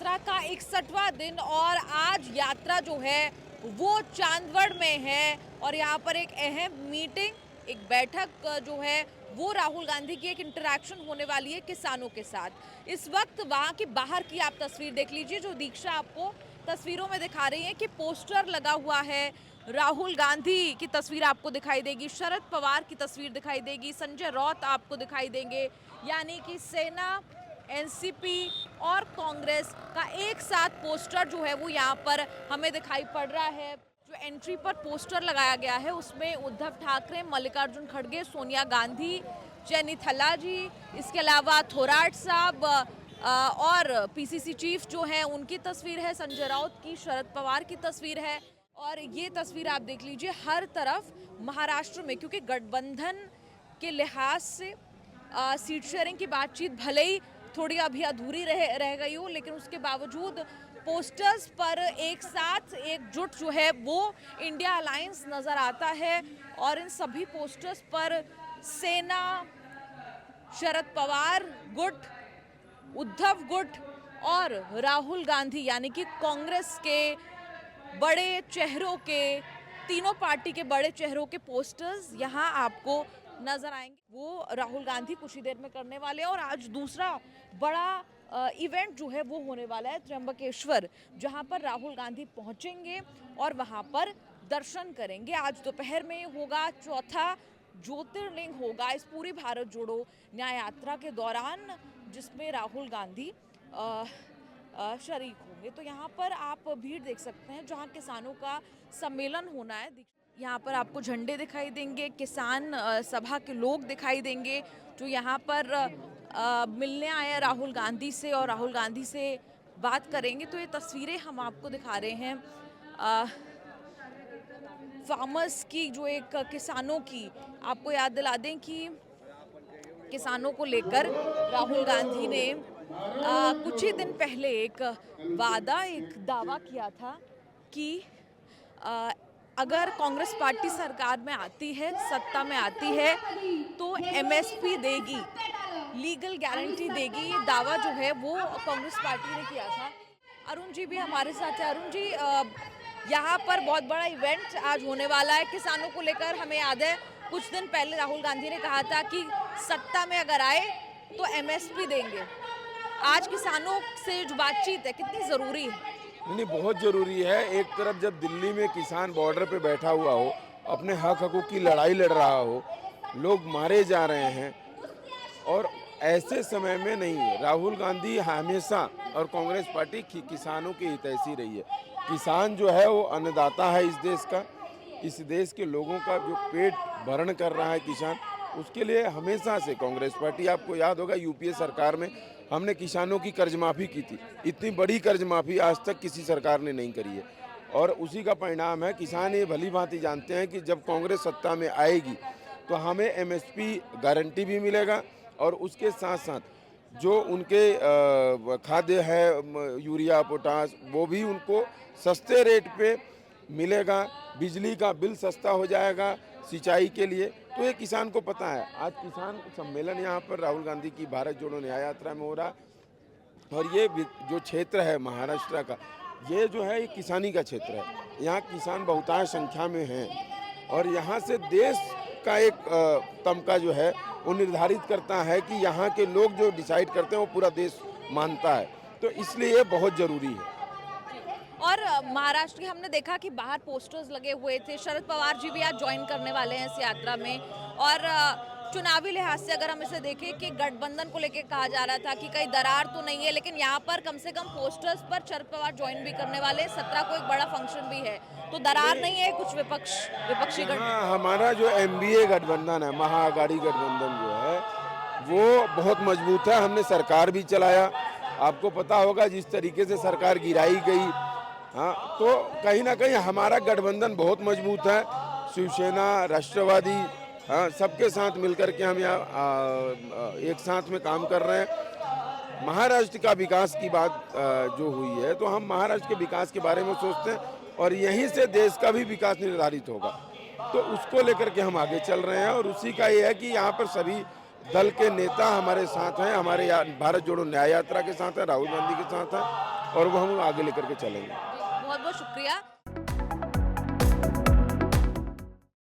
यात्रा का 61वां दिन और आज यात्रा जो है वो चांदवड़ में है और यहाँ पर एक अहम मीटिंग, एक बैठक जो है वो राहुल गांधी की एक इंटरेक्शन होने वाली है किसानों के साथ। इस वक्त वहाँ की बाहर की आप तस्वीर देख लीजिए, जो दीक्षा आपको तस्वीरों में दिखा रही है कि पोस्टर लगा हुआ है। राहुल गांधी की तस्वीर आपको दिखाई देगी, शरद पवार की तस्वीर दिखाई देगी, संजय राउत आपको दिखाई देंगे, यानी कि सेना, एनसीपी और कांग्रेस का एक साथ पोस्टर जो है वो यहाँ पर हमें दिखाई पड़ रहा है। जो एंट्री पर पोस्टर लगाया गया है उसमें उद्धव ठाकरे, मल्लिकार्जुन खड़गे, सोनिया गांधी, जेनी थल्ला जी, इसके अलावा थोराट साहब और पीसीसी चीफ जो है उनकी तस्वीर है, संजय राउत की, शरद पवार की तस्वीर है। और ये तस्वीर आप देख लीजिए, हर तरफ महाराष्ट्र में, क्योंकि गठबंधन के लिहाज से सीट शेयरिंग की बातचीत भले ही थोड़ी अभी अधूरी रह गई हो, लेकिन उसके बावजूद पोस्टर्स पर एक साथ एकजुट जो है वो इंडिया अलायंस नज़र आता है। और इन सभी पोस्टर्स पर सेना, शरद पवार गुट, उद्धव गुट और राहुल गांधी यानी कि कांग्रेस के बड़े चेहरों के, तीनों पार्टी के बड़े चेहरों के पोस्टर्स यहाँ आपको नजर आएंगे। वो राहुल गांधी कुछ ही देर में करने वाले हैं और आज दूसरा बड़ा इवेंट जो है वो होने वाला है त्र्यंबकेश्वर, जहां पर राहुल गांधी पहुंचेंगे और वहां पर दर्शन करेंगे। आज दोपहर में होगा चौथा ज्योतिर्लिंग होगा इस पूरी भारत जोड़ो न्याय यात्रा के दौरान, जिसमें राहुल गांधी शरीक होंगे। तो यहाँ पर आप भीड़ देख सकते हैं, जहाँ किसानों का सम्मेलन होना है। यहाँ पर आपको झंडे दिखाई देंगे, किसान सभा के लोग दिखाई देंगे जो यहाँ पर मिलने आए हैं राहुल गांधी से और राहुल गांधी से बात करेंगे। तो ये तस्वीरें हम आपको दिखा रहे हैं फार्मर्स की, जो एक किसानों की। आपको याद दिला दें कि किसानों को लेकर राहुल गांधी ने कुछ ही दिन पहले एक दावा किया था कि अगर कांग्रेस पार्टी सरकार में आती है, सत्ता में आती है, तो एमएसपी देगी, लीगल गारंटी देगी। ये दावा जो है वो कांग्रेस पार्टी ने किया था। अरुण जी भी हमारे साथ है। अरुण जी, यहाँ पर बहुत बड़ा इवेंट आज होने वाला है किसानों को लेकर। हमें याद है कुछ दिन पहले राहुल गांधी ने कहा था कि सत्ता में अगर आए तो एमएसपी देंगे। आज किसानों से जो बातचीत है कितनी ज़रूरी है? नहीं, बहुत ज़रूरी है। एक तरफ जब दिल्ली में किसान बॉर्डर पे बैठा हुआ हो, अपने हकों की लड़ाई लड़ रहा हो, लोग मारे जा रहे हैं, और ऐसे समय में नहीं, राहुल गांधी हमेशा और कांग्रेस पार्टी किसानों की हितैषी रही है। किसान जो है वो अन्नदाता है इस देश का, इस देश के लोगों का जो पेट भरण कर रहा है किसान, उसके लिए हमेशा से कांग्रेस पार्टी, आपको याद होगा यूपीए सरकार में हमने किसानों की कर्ज माफ़ी की थी। इतनी बड़ी कर्ज माफ़ी आज तक किसी सरकार ने नहीं करी है, और उसी का परिणाम है। किसान ये भली भांति जानते हैं कि जब कांग्रेस सत्ता में आएगी तो हमें एमएसपी गारंटी भी मिलेगा, और उसके साथ साथ जो उनके खाद्य है, यूरिया, पोटास, वो भी उनको सस्ते रेट पे मिलेगा। बिजली का बिल सस्ता हो जाएगा सिंचाई के लिए। तो ये किसान को पता है। आज किसान सम्मेलन यहाँ पर राहुल गांधी की भारत जोड़ो न्याय यात्रा में हो रहा, और ये जो क्षेत्र है महाराष्ट्र का, ये जो है ये किसानी का क्षेत्र है। यहाँ किसान बहुतायत संख्या में हैं, और यहाँ से देश का एक तमका जो है वो निर्धारित करता है कि यहाँ के लोग जो डिसाइड करते हैं वो पूरा देश मानता है। तो इसलिए ये बहुत ज़रूरी है। और महाराष्ट्र के हमने देखा कि बाहर पोस्टर्स लगे हुए थे। शरद पवार जी भी आज ज्वाइन करने वाले हैं इस यात्रा में। और चुनावी लिहाज से अगर हम इसे देखें कि गठबंधन को लेकर कहा जा रहा था कि कहीं दरार तो नहीं है, लेकिन यहाँ पर कम से कम पोस्टर्स पर शरद पवार ज्वाइन भी करने वाले हैं। 17 को एक बड़ा फंक्शन भी है, तो दरार नहीं है। कुछ विपक्षी गठबंधन, हमारा जो एमबीए गठबंधन है, महाअघाड़ी गठबंधन जो है, वो बहुत मजबूत है। हमने सरकार भी चलाया, आपको पता होगा जिस तरीके से सरकार गिराई गई। हाँ, तो कहीं ना कहीं हमारा गठबंधन बहुत मजबूत है। शिवसेना, राष्ट्रवादी, हाँ, सबके साथ मिलकर के हम यहाँ एक साथ में काम कर रहे हैं। महाराष्ट्र का विकास की बात जो हुई है, तो हम महाराष्ट्र के विकास के बारे में सोचते हैं, और यहीं से देश का भी विकास निर्धारित होगा। तो उसको लेकर के हम आगे चल रहे हैं, और उसी का ये है कि यहाँ पर सभी दल के नेता हमारे साथ हैं, हमारे भारत जोड़ो न्याय यात्रा के साथ हैं, राहुल गांधी के साथ हैं और वो हम आगे लेकर के चलेंगे। बहुत बहुत शुक्रिया।